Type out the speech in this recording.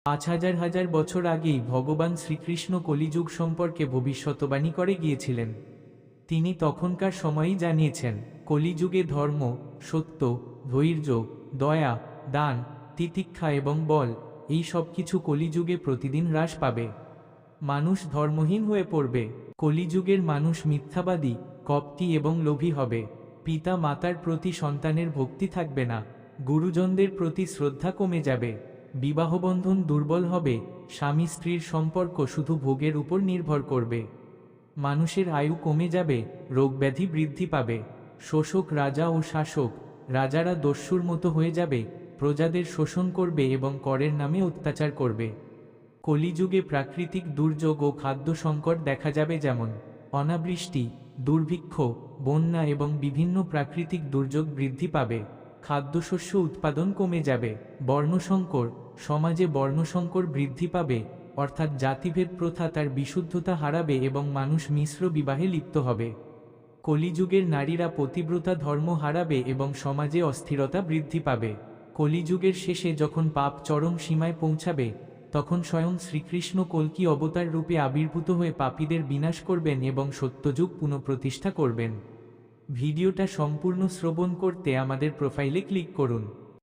5,000 হাজার বছর আগেই ভগবান শ্রীকৃষ্ণ কলিযুগ সম্পর্কে ভবিষ্যদ্বাণী করে গিয়েছিলেন। তিনি তখনকার সময়ই জানিয়েছেন, কলিযুগে ধর্ম, সত্য, ধৈর্য, দয়া, দান, তিতিক্ষা এবং বল, এই সব কিছু কলিযুগে প্রতিদিন হ্রাস পাবে। মানুষ ধর্মহীন হয়ে পড়বে। কলিযুগের মানুষ মিথ্যাবাদী, কপটি এবং লোভী হবে। পিতা মাতার প্রতি সন্তানের ভক্তি থাকবে না। গুরুজনদের প্রতি শ্রদ্ধা কমে যাবে। বিবাহবন্ধন দুর্বল হবে। স্বামী স্ত্রীর সম্পর্ক শুধু ভোগের উপর নির্ভর করবে। মানুষের আয়ু কমে যাবে, রোগব্যাধি বৃদ্ধি পাবে। শোষক রাজা ও শাসক, রাজারা দস্যুর মতো হয়ে যাবে, প্রজাদের শোষণ করবে এবং করের নামে অত্যাচার করবে। কলিযুগে প্রাকৃতিক দুর্যোগ ও খাদ্য সংকট দেখা যাবে, যেমন অনাবৃষ্টি, দুর্ভিক্ষ, বন্যা এবং বিভিন্ন প্রাকৃতিক দুর্যোগ বৃদ্ধি পাবে। খাদ্যশস্য উৎপাদন কমে যাবে। বর্ণসংকর, সমাজে বর্ণসংকর বৃদ্ধি পাবে, অর্থাৎ জাতিভেদ প্রথা তার বিশুদ্ধতা হারাবে এবং মানুষ মিশ্র বিবাহে লিপ্ত হবে। কলিযুগের নারীরা পতিব্রতা ধর্ম হারাবে এবং সমাজে অস্থিরতা বৃদ্ধি পাবে। কলিযুগের শেষে যখন পাপ চরম সীমায় পৌঁছাবে, তখন স্বয়ং শ্রীকৃষ্ণ কল্কি অবতার রূপে আবির্ভূত হয়ে পাপীদের বিনাশ করবেন এবং সত্যযুগ পুনঃপ্রতিষ্ঠা করবেন। ভিডিওটা সম্পূর্ণ শ্রবণ করতে আমাদের প্রোফাইলে ক্লিক করুন।